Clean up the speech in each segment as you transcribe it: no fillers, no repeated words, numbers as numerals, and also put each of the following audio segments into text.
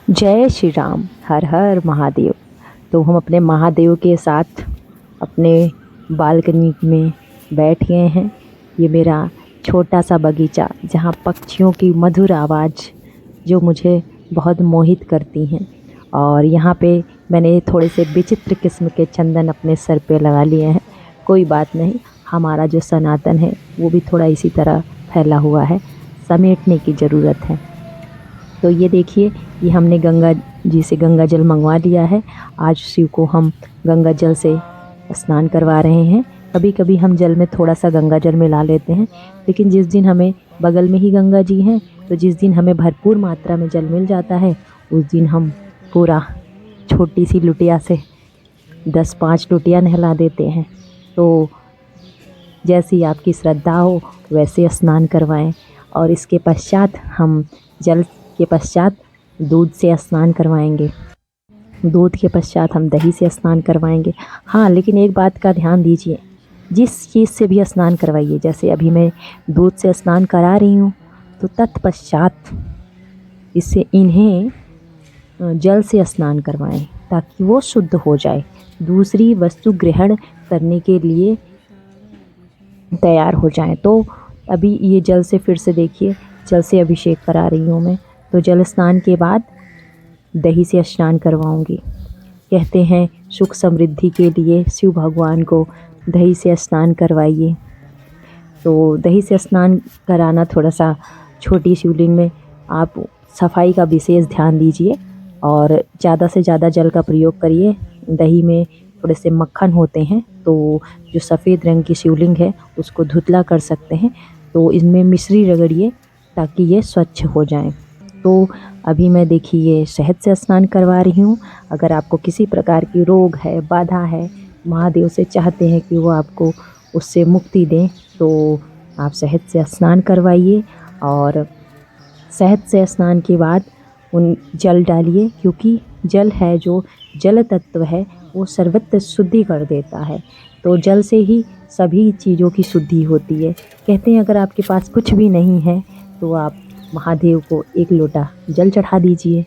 जय श्री राम। हर हर महादेव। तो हम अपने महादेव के साथ अपने बालकनी में बैठ गए हैं। ये मेरा छोटा सा बगीचा जहाँ पक्षियों की मधुर आवाज़ जो मुझे बहुत मोहित करती हैं। और यहाँ पे मैंने थोड़े से विचित्र किस्म के चंदन अपने सर पे लगा लिए हैं। कोई बात नहीं, हमारा जो सनातन है वो भी थोड़ा इसी तरह फैला हुआ है, समेटने की ज़रूरत है। तो ये देखिए, ये हमने गंगा जी से गंगा जल मंगवा लिया है। आज शिव को हम गंगा जल से स्नान करवा रहे हैं। कभी कभी हम जल में थोड़ा सा गंगा जल मिला लेते हैं, लेकिन जिस दिन हमें बगल में ही गंगा जी हैं, तो जिस दिन हमें भरपूर मात्रा में जल मिल जाता है उस दिन हम पूरा छोटी सी लुटिया से 10-5 लुटिया नहला देते हैं। तो जैसी आपकी श्रद्धा हो वैसे स्नान करवाएं। और इसके पश्चात हम जल के पश्चात दूध से स्नान करवाएंगे। दूध के पश्चात हम दही से स्नान करवाएंगे। हाँ, लेकिन एक बात का ध्यान दीजिए, जिस चीज़ से भी स्नान करवाइए, जैसे अभी मैं दूध से स्नान करा रही हूँ, तो तत्पश्चात इससे इन्हें जल से स्नान करवाएं ताकि वो शुद्ध हो जाए, दूसरी वस्तु ग्रहण करने के लिए तैयार हो जाएं। तो अभी ये जल से फिर से देखिए, जल से अभिषेक करा रही हूँ मैं। तो जल स्नान के बाद दही से स्नान करवाऊंगी। कहते हैं सुख समृद्धि के लिए शिव भगवान को दही से स्नान करवाइए। तो दही से स्नान कराना थोड़ा सा, छोटी शिवलिंग में आप सफाई का विशेष ध्यान दीजिए और ज़्यादा से ज़्यादा जल का प्रयोग करिए। दही में थोड़े से मक्खन होते हैं, तो जो सफ़ेद रंग की शिवलिंग है उसको धुतला कर सकते हैं। तो इसमें मिश्री रगड़िए ताकि ये स्वच्छ हो जाए। तो अभी मैं देखिए शहद से स्नान करवा रही हूँ। अगर आपको किसी प्रकार की रोग है, बाधा है, महादेव से चाहते हैं कि वो आपको उससे मुक्ति दें, तो आप शहद से स्नान करवाइए। और शहद से स्नान के बाद उन जल डालिए, क्योंकि जल है जो जल तत्व है वो सर्वत्र शुद्धि कर देता है। तो जल से ही सभी चीज़ों की शुद्धि होती है। कहते हैं अगर आपके पास कुछ भी नहीं है तो आप महादेव को 1 लोटा जल चढ़ा दीजिए।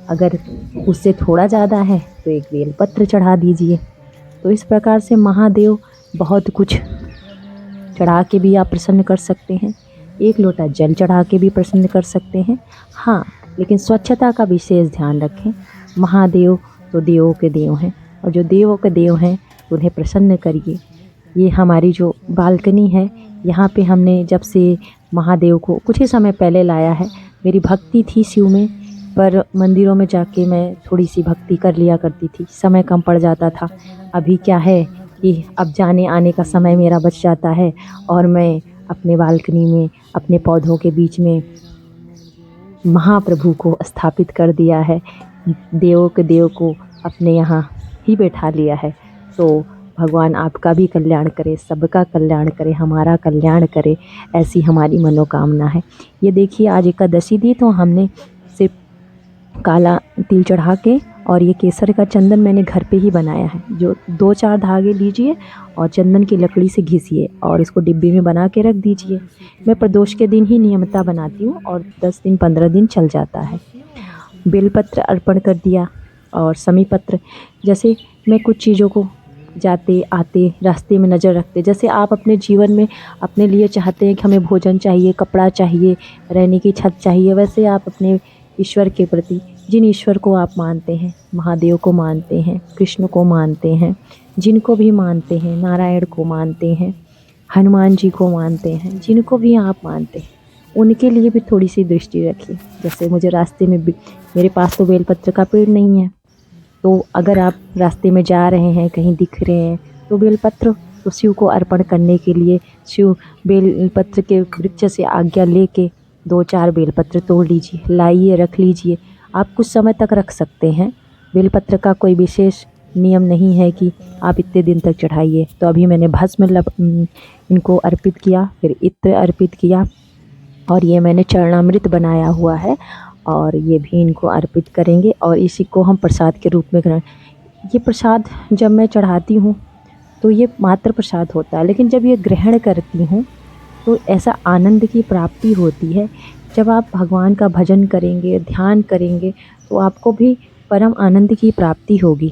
अगर उससे थोड़ा ज़्यादा है तो 1 बेलपत्र चढ़ा दीजिए। तो इस प्रकार से महादेव बहुत कुछ चढ़ा के भी आप प्रसन्न कर सकते हैं, 1 लोटा जल चढ़ा के भी प्रसन्न कर सकते हैं। हाँ, लेकिन स्वच्छता का विशेष ध्यान रखें। महादेव तो देवों के देव हैं, और जो देवों के देव हैं उन्हें प्रसन्न करिए। ये हमारी जो बालकनी है, यहाँ पे हमने जब से महादेव को कुछ ही समय पहले लाया है। मेरी भक्ति थी शिव में, पर मंदिरों में जाके मैं थोड़ी सी भक्ति कर लिया करती थी, समय कम पड़ जाता था। अभी क्या है कि अब जाने आने का समय मेरा बच जाता है और मैं अपने बालकनी में, अपने पौधों के बीच में महाप्रभु को स्थापित कर दिया है। देवों के देव को अपने यहाँ ही बैठा लिया है। तो भगवान आपका भी कल्याण करे, सबका कल्याण करे, हमारा कल्याण करे, ऐसी हमारी मनोकामना है। ये देखिए, आज एकादशी थी तो हमने सिर्फ काला तिल चढ़ा के और ये केसर का चंदन मैंने घर पे ही बनाया है। जो 2-4 धागे लीजिए और चंदन की लकड़ी से घिसिए और इसको डिब्बे में बना के रख दीजिए। मैं प्रदोष के दिन ही नियमितता बनाती हूँ और 10 दिन 15 दिन चल जाता है। बेलपत्र अर्पण कर दिया और समी पत्र, जैसे मैं कुछ चीज़ों को जाते आते रास्ते में नज़र रखते, जैसे आप अपने जीवन में अपने लिए चाहते हैं कि हमें भोजन चाहिए, कपड़ा चाहिए, रहने की छत चाहिए, वैसे आप अपने ईश्वर के प्रति, जिन ईश्वर को आप मानते हैं, महादेव को मानते हैं, कृष्ण को मानते हैं, जिनको भी मानते हैं, नारायण को मानते हैं, हनुमान जी को मानते हैं, जिनको भी आप मानते हैं, उनके लिए भी थोड़ी सी दृष्टि रखिए। जैसे मुझे रास्ते में मेरे पास तो बेलपत्र का पेड़ नहीं है, तो अगर आप रास्ते में जा रहे हैं, कहीं दिख रहे हैं, तो बेलपत्र तो शिव को अर्पण करने के लिए शिव बेलपत्र के वृक्ष से आज्ञा लेके 2-4 बेलपत्र तोड़ लीजिए, लाइए, रख लीजिए। आप कुछ समय तक रख सकते हैं। बेलपत्र का कोई विशेष नियम नहीं है कि आप इतने दिन तक चढ़ाइए। तो अभी मैंने भस्म इनको अर्पित किया, फिर इत्र अर्पित किया, और ये मैंने चरणामृत बनाया हुआ है और ये भी इनको अर्पित करेंगे और इसी को हम प्रसाद के रूप में ग्रहण। ये प्रसाद जब मैं चढ़ाती हूँ तो ये मात्र प्रसाद होता है, लेकिन जब ये ग्रहण करती हूँ तो ऐसा आनंद की प्राप्ति होती है जब आप भगवान का भजन करेंगे, ध्यान करेंगे, तो आपको भी परम आनंद की प्राप्ति होगी।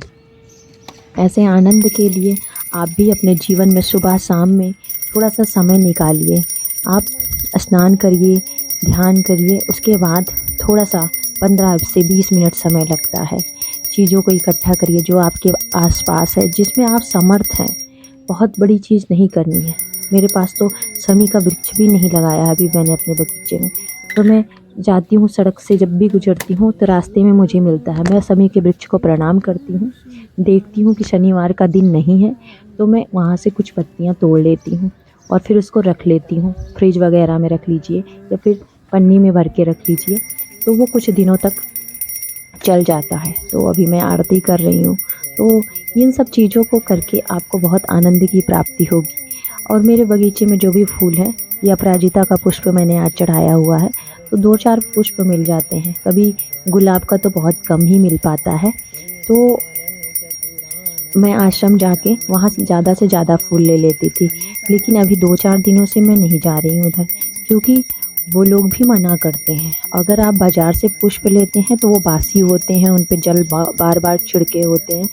ऐसे आनंद के लिए आप भी अपने जीवन में सुबह शाम में थोड़ा सा समय निकालिए। आप स्नान करिए, ध्यान करिए, उसके बाद थोड़ा सा 15 से 20 मिनट समय लगता है। चीज़ों को इकट्ठा करिए जो आपके आसपास है, जिसमें आप समर्थ हैं। बहुत बड़ी चीज़ नहीं करनी है। मेरे पास तो समी का वृक्ष भी नहीं लगाया है अभी मैंने अपने बगीचे में। तो मैं जाती हूँ सड़क से, जब भी गुजरती हूँ तो रास्ते में मुझे मिलता है। मैं समी के वृक्ष को प्रणाम करती हूँ, देखती हूँ कि शनिवार का दिन नहीं है तो मैं वहाँ से कुछ पत्तियाँ तोड़ लेती हूँ और फिर उसको रख लेती हूँ। फ्रिज वगैरह में रख लीजिए या फिर पन्नी में भर के रख लीजिए, तो वो कुछ दिनों तक चल जाता है। तो अभी मैं आरती कर रही हूँ। तो इन सब चीज़ों को करके आपको बहुत आनंद की प्राप्ति होगी। और मेरे बगीचे में जो भी फूल है, ये अपराजिता का पुष्प मैंने आज चढ़ाया हुआ है, तो 2-4 पुष्प मिल जाते हैं। कभी गुलाब का तो बहुत कम ही मिल पाता है। तो मैं आश्रम जाके वहाँ से ज़्यादा फूल ले लेती थी, लेकिन अभी 2-4 दिनों से मैं नहीं जा रही हूँ उधर, क्योंकि वो लोग भी मना करते हैं। अगर आप बाज़ार से पुष्प लेते हैं तो वो बासी होते हैं, उन पे जल बार बार छिड़के होते हैं,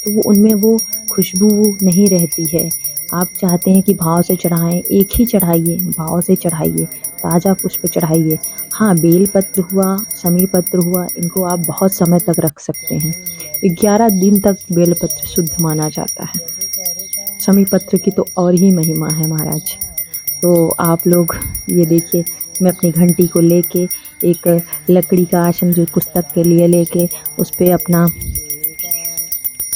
तो वो उनमें वो खुशबू नहीं रहती है। आप चाहते हैं कि भाव से चढ़ाएं, एक ही चढ़ाइए, भाव से चढ़ाइए, ताज़ा पुष्प चढ़ाइए। हाँ, बेल पत्र हुआ, समी पत्र हुआ, इनको आप बहुत समय तक रख सकते हैं। 11 दिन तक बेलपत्र शुद्ध माना जाता है। समी पत्र की तो और ही महिमा है महाराज। तो आप लोग ये देखिए, मैं अपनी घंटी को लेके, एक लकड़ी का आसन जो पुस्तक के लिए लेके, उस पे अपना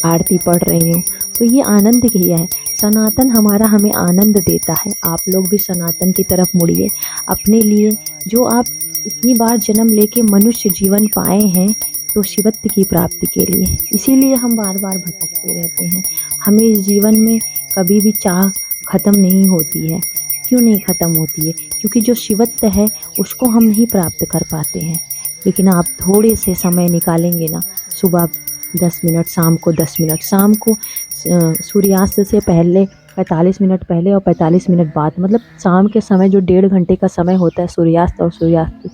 आरती पढ़ रही हूँ। तो ये आनंद की है। सनातन हमारा हमें आनंद देता है। आप लोग भी सनातन की तरफ मुड़िए। अपने लिए जो आप इतनी बार जन्म लेके मनुष्य जीवन पाए हैं, तो शिवत्व की प्राप्ति के लिए, इसीलिए हम बार बार भटकते रहते हैं। हमें इस जीवन में कभी भी चाह ख़त्म नहीं होती है। क्यों नहीं ख़त्म होती है? क्योंकि जो शिवत्व है उसको हम नहीं प्राप्त कर पाते हैं। लेकिन आप थोड़े से समय निकालेंगे ना, सुबह 10 मिनट, शाम को 10 मिनट, शाम को सूर्यास्त से पहले 45 मिनट पहले और 45 मिनट बाद, मतलब शाम के समय जो 1.5 घंटे का समय होता है सूर्यास्त और सूर्यास्त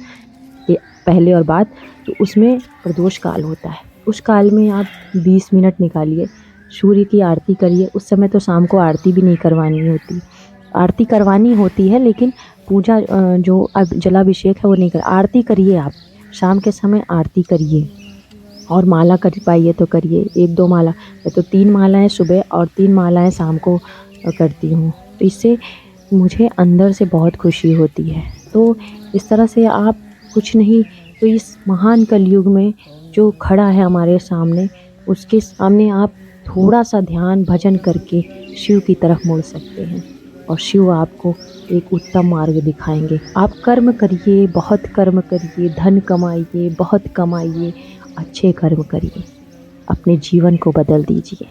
के पहले और बाद, तो उसमें प्रदोष काल होता है। उस काल में आप 20 मिनट निकालिए, सूर्य की आरती करिए। उस समय तो शाम को आरती भी नहीं करवानी होती, आरती करवानी होती है, लेकिन पूजा जो अब जलाभिषेक है वो नहीं कर, आरती करिए। आप शाम के समय आरती करिए और माला कर पाइए तो करिए, 1-2 माला। मैं तो 3 मालाएँ सुबह और 3 मालाएँ शाम को करती हूँ। तो इससे मुझे अंदर से बहुत खुशी होती है। तो इस तरह से आप कुछ नहीं तो इस महान कलयुग में जो खड़ा है हमारे सामने, उसके सामने आप थोड़ा सा ध्यान भजन करके शिव की तरफ मुड़ सकते हैं और शिव आपको एक उत्तम मार्ग दिखाएंगे। आप कर्म करिए, बहुत कर्म करिए, धन कमाइए, बहुत कमाइए, अच्छे कर्म करिए, अपने जीवन को बदल दीजिए।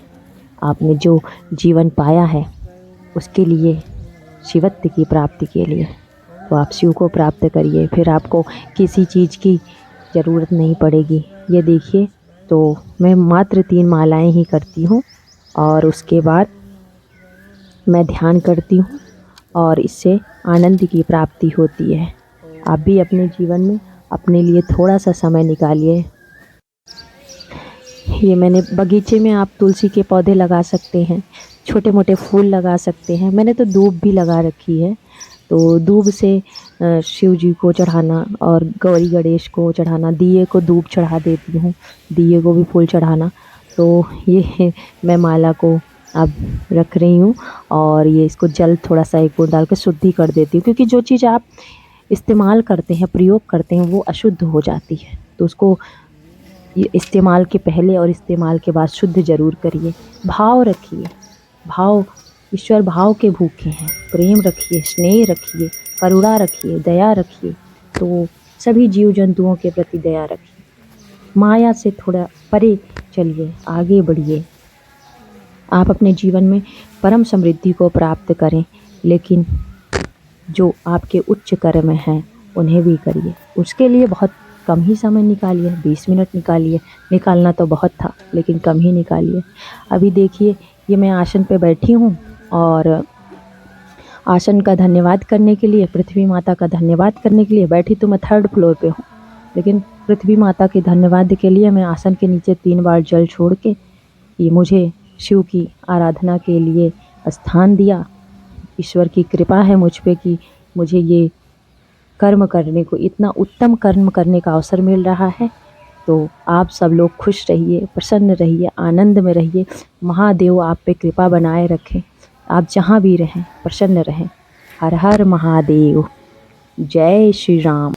आपने जो जीवन पाया है उसके लिए, शिवत्व की प्राप्ति के लिए, तो आप शिव को प्राप्त करिए। फिर आपको किसी चीज़ की ज़रूरत नहीं पड़ेगी। ये देखिए, तो मैं मात्र 3 मालाएं ही करती हूँ और उसके बाद मैं ध्यान करती हूँ और इससे आनंद की प्राप्ति होती है। आप भी अपने जीवन में अपने लिए थोड़ा सा समय निकालिए। ये मैंने बगीचे में आप तुलसी के पौधे लगा सकते हैं, छोटे मोटे फूल लगा सकते हैं। मैंने तो दूब भी लगा रखी है, तो दूब से शिव जी को चढ़ाना और गौरी गणेश को चढ़ाना, दिए को दूब चढ़ा देती हूँ, दिए को भी फूल चढ़ाना। तो ये मैं माला को अब रख रही हूँ और ये इसको जल थोड़ा सा 1 बूंद डाल के शुद्धि कर देती हूँ, क्योंकि जो चीज़ आप इस्तेमाल करते हैं, प्रयोग करते हैं, वो अशुद्ध हो जाती है। तो उसको ये इस्तेमाल के पहले और इस्तेमाल के बाद शुद्ध ज़रूर करिए। भाव रखिए, भाव, ईश्वर भाव के भूखे हैं। प्रेम रखिए, स्नेह रखिए, करुणा रखिए, दया रखिए। तो सभी जीव जंतुओं के प्रति दया रखिए। माया से थोड़ा परे चलिए, आगे बढ़िए। आप अपने जीवन में परम समृद्धि को प्राप्त करें, लेकिन जो आपके उच्च कर्म हैं उन्हें भी करिए। उसके लिए बहुत कम ही समय निकालिए, 20 मिनट निकालिए। निकालना तो बहुत था, लेकिन कम ही निकालिए। अभी देखिए, ये मैं आसन पे बैठी हूँ और आसन का धन्यवाद करने के लिए, पृथ्वी माता का धन्यवाद करने के लिए। बैठी तो मैं 3rd फ्लोर पे हूँ, लेकिन पृथ्वी माता के धन्यवाद के लिए मैं आसन के नीचे 3 बार जल छोड़ के ये मुझे शिव की आराधना के लिए स्थान दिया। ईश्वर की कृपा है मुझ पे कि मुझे ये कर्म करने को, इतना उत्तम कर्म करने का अवसर मिल रहा है। तो आप सब लोग खुश रहिए, प्रसन्न रहिए, आनंद में रहिए। महादेव आप पे कृपा बनाए रखें। आप जहाँ भी रहें प्रसन्न रहें। हर हर महादेव। जय श्री राम।